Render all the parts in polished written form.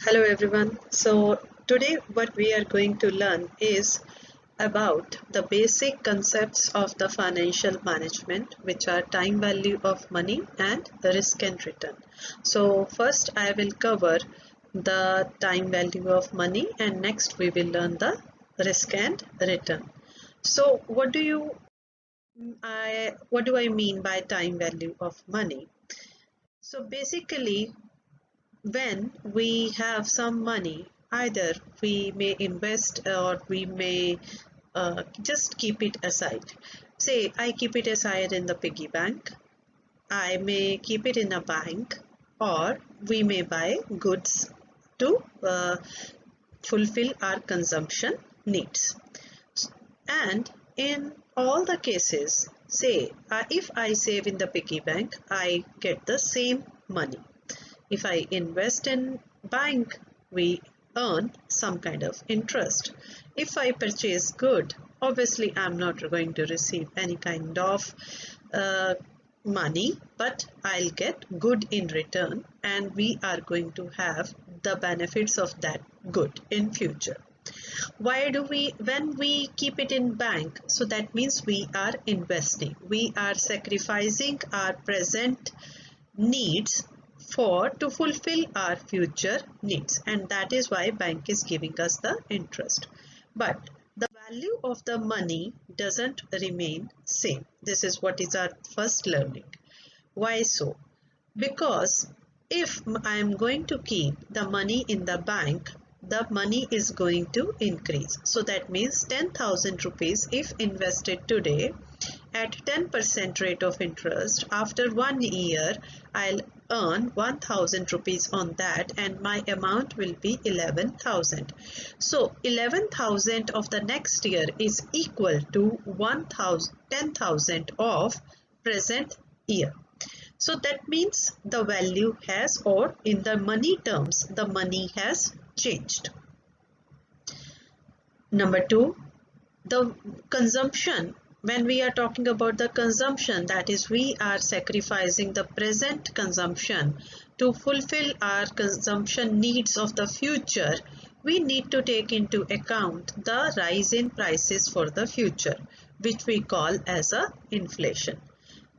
Hello everyone. So today what we are going to learn is about the basic concepts of the financial management, which are time value of money and risk and return. So first I will cover the time value of money and next we will learn the risk and return. So what do I mean by time value of money? So basically when we have some money, either we may invest or we may just keep it aside. Say, I keep it aside in the piggy bank, I may keep it in a bank, or we may buy goods to fulfill our consumption needs. And in all the cases, say, if I save in the piggy bank, I get the same money. If I invest in bank, we earn some kind of interest. If I purchase good, obviously I'm not going to receive any kind of uh, money, but I'll get good in return, and we are going to have the benefits of that good in future. Why do we, when we keep it in bank, so that means we are investing, we are sacrificing our present needs for to fulfill our future needs, and that is why bank is giving us the interest. But the value of the money doesn't remain same. This is what is our first learning. Why so? Because if I am going to keep the money in the bank, the money is going to increase. So that means 10,000 rupees if invested today at 10% rate of interest, after 1 year I'll earn 1,000 rupees on that, and my amount will be 11,000. So 11,000 of the next year is equal to 1,000 10,000 of present year. So that means the value has, or in the money terms, the money has changed. Number two, the consumption. When we are talking about the consumption, that is, we are sacrificing the present consumption to fulfill our consumption needs of the future. We need to take into account the rise in prices for the future, which we call as a inflation.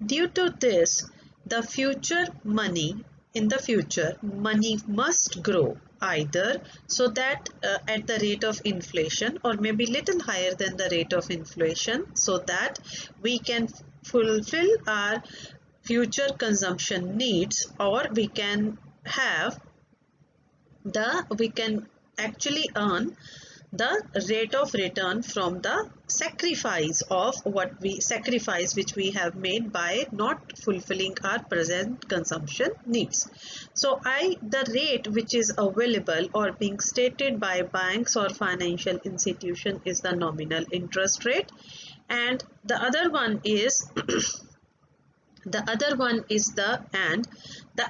Due to this, the future money, in the future, money must grow either so that at the rate of inflation, or maybe little higher than the rate of inflation, so that we can fulfill our future consumption needs, or we can actually earn the rate of return from the sacrifice which we have made by not fulfilling our present consumption needs. So the rate which is available or being stated by banks or financial institution is the nominal interest rate, and the other one is the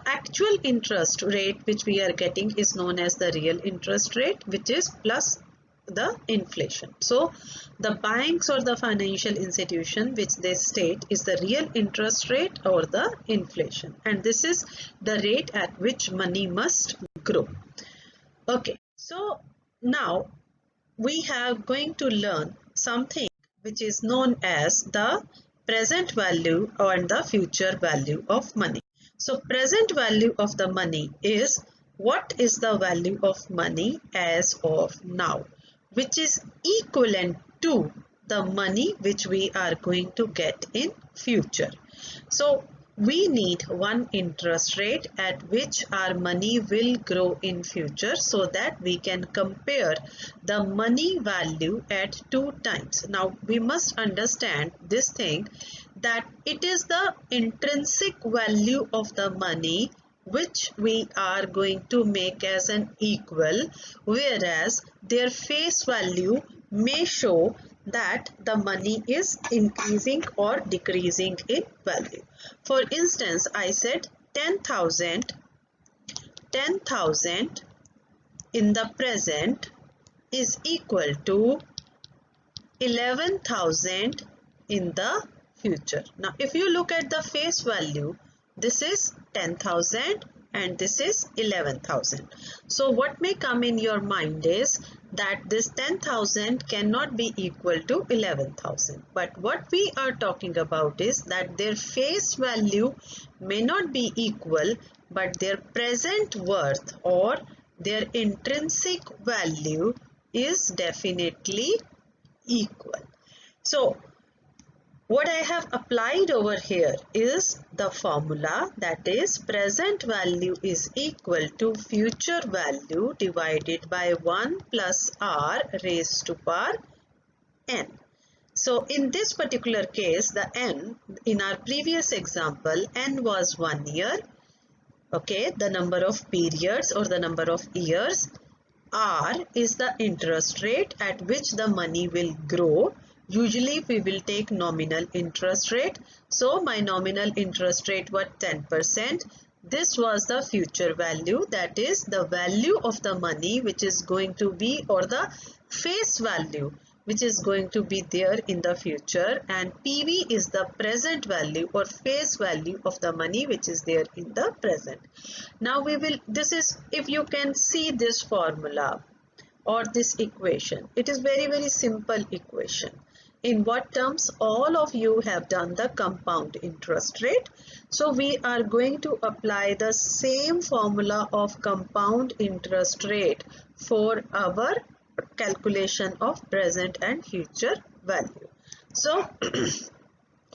actual interest rate which we are getting is known as the real interest rate, which is plus the inflation. So the banks or the financial institution which they state is the real interest rate or the inflation, and this is the rate at which money must grow. Okay, so now we are going to learn something which is known as the present value and the future value of money. So present value of the money is what is the value of money as of now, which is equivalent to the money which we are going to get in future. So we need one interest rate at which our money will grow in future, so that we can compare the money value at 2 times. Now we must understand this thing, that it is the intrinsic value of the money which we are going to make as an equal, whereas their face value may show that the money is increasing or decreasing in value. For instance, I said 10,000 in the present is equal to 11,000 in the future. Now if you look at the face value, this is 10,000, and this is 11,000. So what may come in your mind is that this 10,000 cannot be equal to 11,000. But what we are talking about is that their face value may not be equal, but their present worth or their intrinsic value is definitely equal. So what I have applied over here is the formula, that is present value is equal to future value divided by 1 plus r raised to power n. So in this particular case, the n, in our previous example, n was 1 year, okay, the number of periods or the number of years. R is the interest rate at which the money will grow. Usually we will take nominal interest rate. So my nominal interest rate was 10%. This was the future value, that is the value of the money which is going to be, or the face value which is going to be there in the future, and PV is the present value or face value of the money which is there in the present. Now we will, this is, if you can see this formula or this equation, it is very simple equation. In what terms? All of you have done the compound interest rate. So we are going to apply the same formula of compound interest rate for our calculation of present and future value. So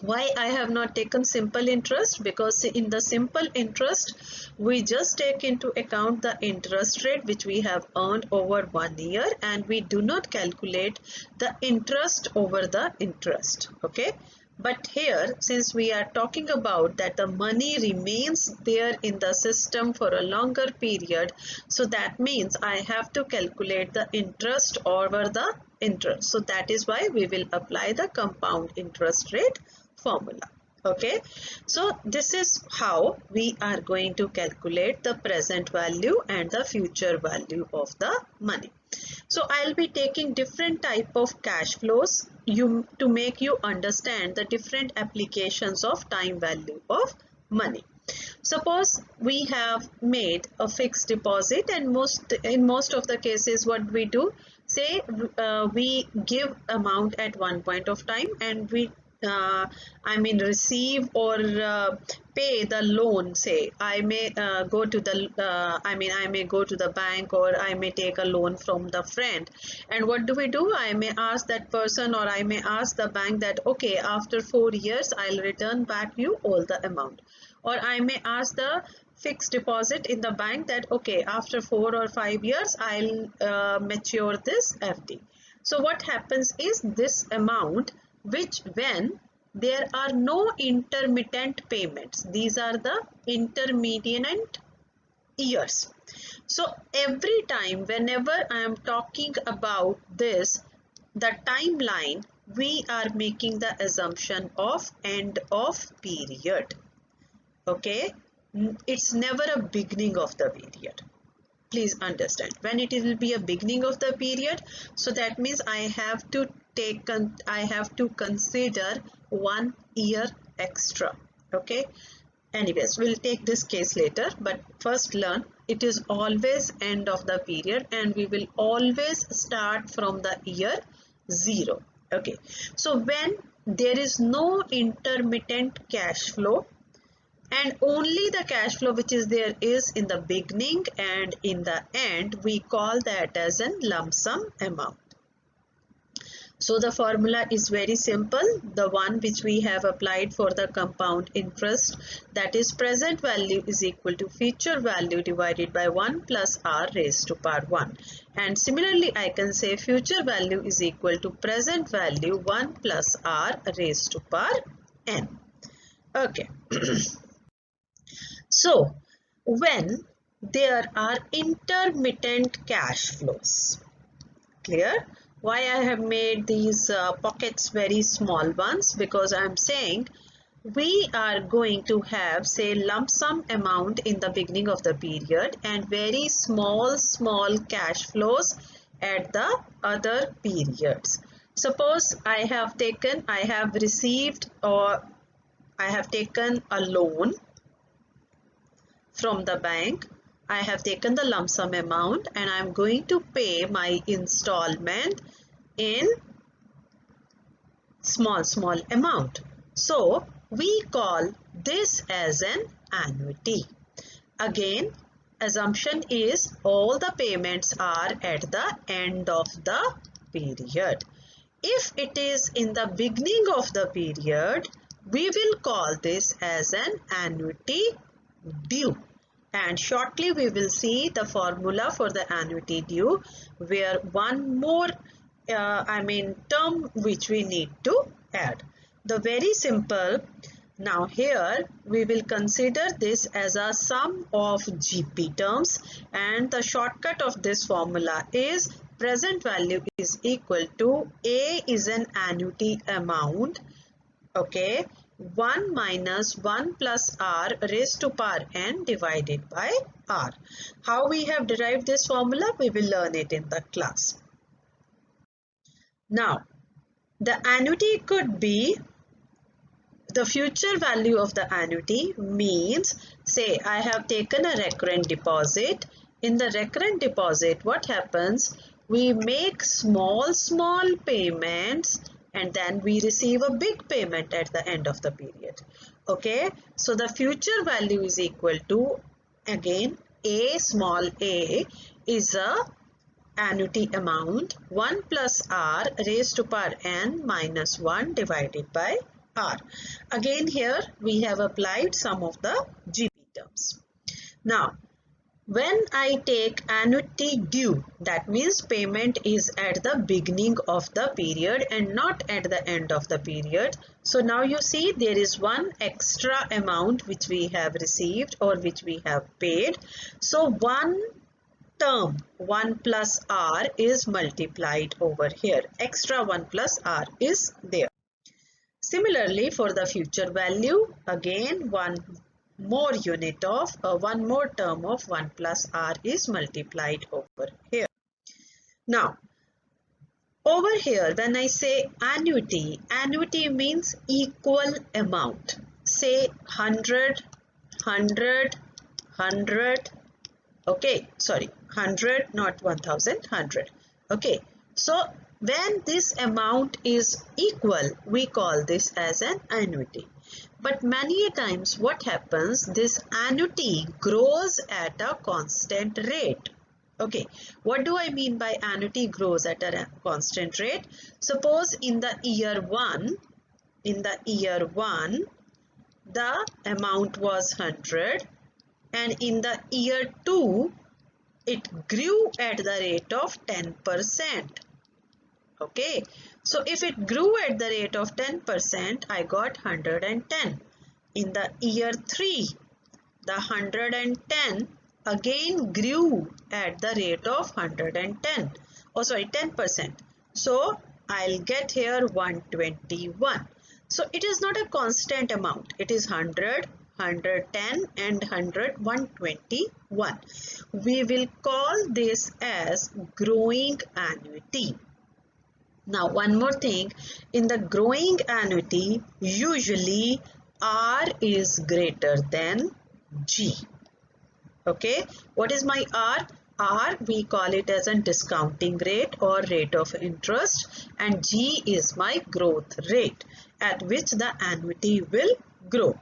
why I have not taken simple interest? Because in the simple interest we just take into account the interest rate which we have earned over 1 year, and we do not calculate the interest over the interest, okay. But here, since we are talking about that the money remains there in the system for a longer period, so that means I have to calculate the interest over the interest. So that is why we will apply the compound interest rate formula, okay. So this is how we are going to calculate the present value and the future value of the money. So I'll be taking different type of cash flows to make you understand the different applications of time value of money. Suppose we have made a fixed deposit, and in most of the cases what we do, say we give amount at one point of time, and we receive or pay the loan. Say I may go to the I may go to the bank, or I may take a loan from the friend, and what do? I may ask that person, or I may ask the bank that okay, after 4 years I'll return back you all the amount, or I may ask the fixed deposit in the bank that okay, after 4 or 5 years I'll mature this FD. So what happens is this amount, which when there are no intermittent payments, these are the intermediate years. So every time whenever I am talking about this, the timeline, we are making the assumption of end of period, okay. It's never a beginning of the period. Please understand, when it will be a beginning of the period, so that means I have to consider 1 year extra, okay. Anyways, we'll take this case later, but first learn it is always end of the period, and we will always start from the year 0, okay. So when there is no intermittent cash flow, and only the cash flow which is there is in the beginning and in the end, we call that as a lump sum amount. So the formula is very simple, the one which we have applied for the compound interest, that is present value is equal to future value divided by 1 plus r raised to power 1. And similarly I can say future value is equal to present value 1 plus r raised to power n, okay. So when there are intermittent cash flows, clear? Why I have made these pockets very small ones? Because I am saying we are going to have, say, lump sum amount in the beginning of the period and very small cash flows at the other periods. Suppose I have received, or I have taken a loan from the bank. I have taken the lump sum amount and I am going to pay my installment in small amount. So we call this as an annuity. Again, assumption is all the payments are at the end of the period. If it is in the beginning of the period, we will call this as an annuity due. And shortly we will see the formula for the annuity due, where one more term which we need to add. The very simple. Now here we will consider this as a sum of GP terms, and the shortcut of this formula is present value is equal to A is an annuity amount, okay, 1 minus 1 plus R raised to power n divided by R. How we have derived this formula, we will learn it in the class. Now, the annuity could be the future value of the annuity means, say I have taken a recurrent deposit. In the recurrent deposit, what happens? We make small payments and then we receive a big payment at the end of the period. Okay, so the future value is equal to, again, A small a is a annuity amount 1 plus R raised to power n minus 1 divided by R. Again here we have applied some of the GP terms. Now when I take annuity due, that means payment is at the beginning of the period and not at the end of the period. So now you see there is one extra amount which we have received or which we have paid. So one term 1 plus R is multiplied over here. Extra 1 plus R is there. Similarly, for the future value, again one more term of 1 plus R is multiplied over here. Now, over here when I say annuity, annuity means equal amount. Say 100, 100, 100, okay, sorry, 100, not 1000, 100. Okay, so when this amount is equal, we call this as an annuity. But many times what happens, this annuity grows at a constant rate. Okay, what do I mean by annuity grows at a constant rate? Suppose in the year 1, the amount was 100, and in the year 2, it grew at the rate of 10%. Okay, so if it grew at the rate of 10%, I got 110. In the year 3, the 110 again grew at the rate of 110. Oh, sorry, 10%. So I'll get here 121. So it is not a constant amount. It is 100, 110 and 100, 121. We will call this as growing annuity. Now one more thing, in the growing annuity, usually R is greater than G. Okay, what is my R? R, we call it as a discounting rate or rate of interest, and G is my growth rate at which the annuity will grow.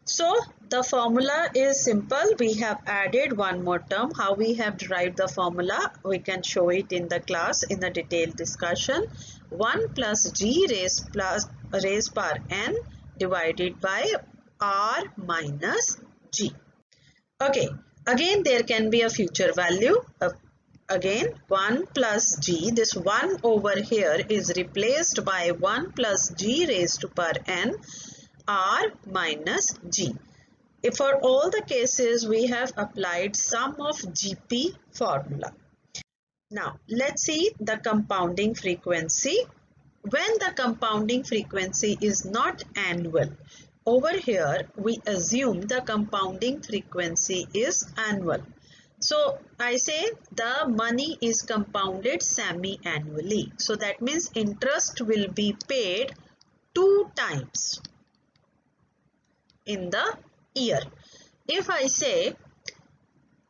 So the formula is simple. We have added one more term. How we have derived the formula, we can show it in the class in the detailed discussion. 1 plus G raised power n divided by R minus G. Okay, again there can be a future value. Again 1 plus G, this 1 over here is replaced by 1 plus G raised to power n R minus G. If for all the cases we have applied sum of GP formula. Now let's see the compounding frequency. When the compounding frequency is not annual, over here we assume the compounding frequency is annual. So I say the money is compounded semi-annually. So that means interest will be paid 2 times in the year. if I say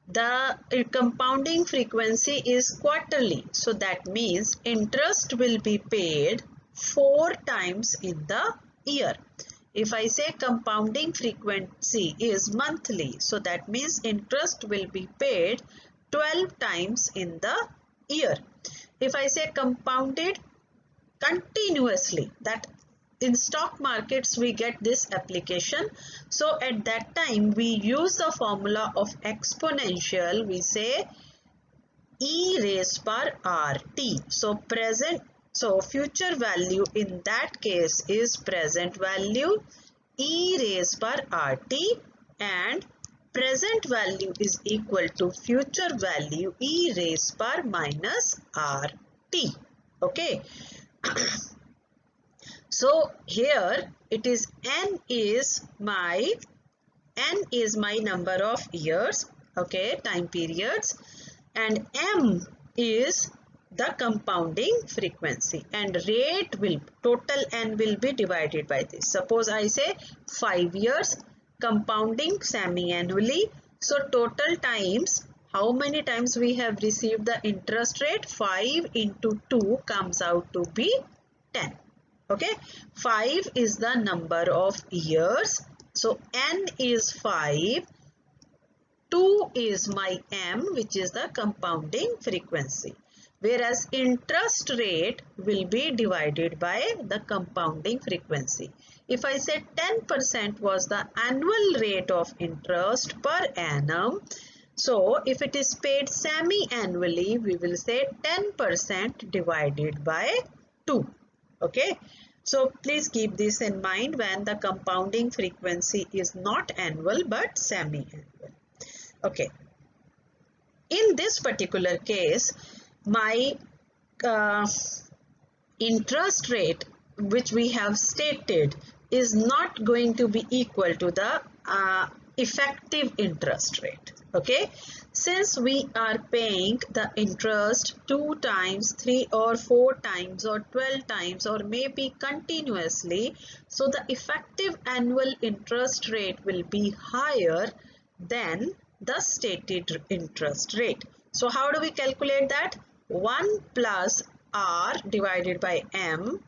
the compounding frequency is quarterly, so that means interest will be paid 4 times in the year. If I say compounding frequency is monthly, so that means interest will be paid 12 times in the year. If I say compounded continuously, that in stock markets we get this application, so at that time we use the formula of exponential. We say e raised by rt. So future value in that case is present value e raised by rt, and present value is equal to future value e raised by minus rt. Okay. So here it is n is my number of years, okay, time periods, and m is the compounding frequency, and rate will, total n will be divided by this. Suppose I say 5 years compounding semi-annually, so total times, how many times we have received the interest rate? 5 into 2 comes out to be 10. Okay, 5 is the number of years, so n is 5, 2 is my m, which is the compounding frequency, whereas interest rate will be divided by the compounding frequency. If I say 10% was the annual rate of interest per annum, so if it is paid semi-annually, we will say 10% divided by 2. Okay, so please keep this in mind when the compounding frequency is not annual but semi-annual. Okay, in this particular case, my interest rate which we have stated is not going to be equal to the effective interest rate. Okay, since we are paying the interest 2 times, 3 or 4 times or 12 times or maybe continuously, so the effective annual interest rate will be higher than the stated interest rate. So how do we calculate that? 1 plus r divided by m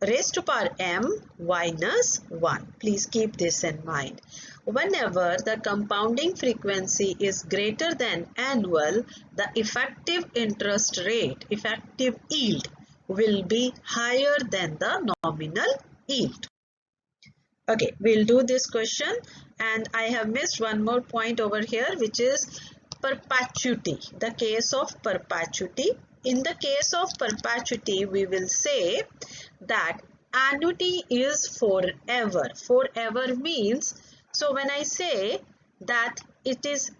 raised to power m minus 1. Please keep this in mind. Whenever the compounding frequency is greater than annual, the effective interest rate, effective yield, will be higher than the nominal yield. Okay, we'll do this question, and I have missed one more point over here, which is perpetuity, the case of perpetuity. In the case of perpetuity, we will say that annuity is forever. Forever means, so when I say that it is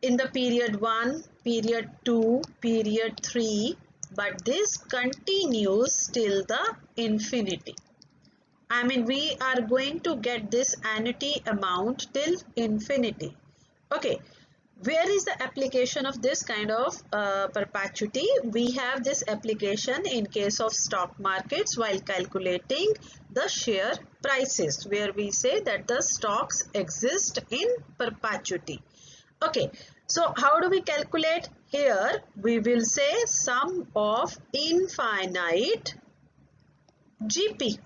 in the period 1, period 2, period 3, but this continues till the infinity. I mean, we are going to get this annuity amount till infinity. Okay. Where is the application of this kind of perpetuity? We have this application in case of stock markets while calculating the share prices, where we say that the stocks exist in perpetuity. Okay, so how do we calculate? Here we will say sum of infinite GP.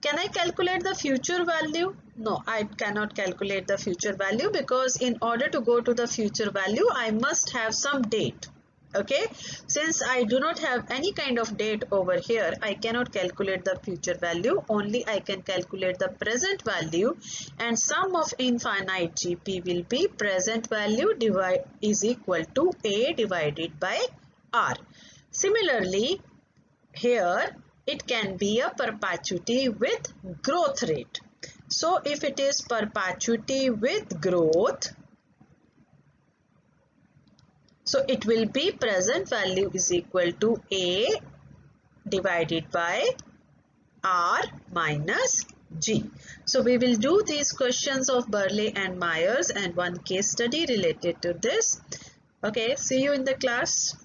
Can I calculate the future value? No, I cannot calculate the future value, because in order to go to the future value, I must have some date. Okay, since I do not have any kind of date over here, I cannot calculate the future value. Only I can calculate the present value, and sum of infinite GP will be present value is equal to A divided by R. Similarly, here it can be a perpetuity with growth rate. So if it is perpetuity with growth, so it will be present value is equal to A divided by R minus G. So we will do these questions of Burley and Myers and one case study related to this. Okay, see you in the class.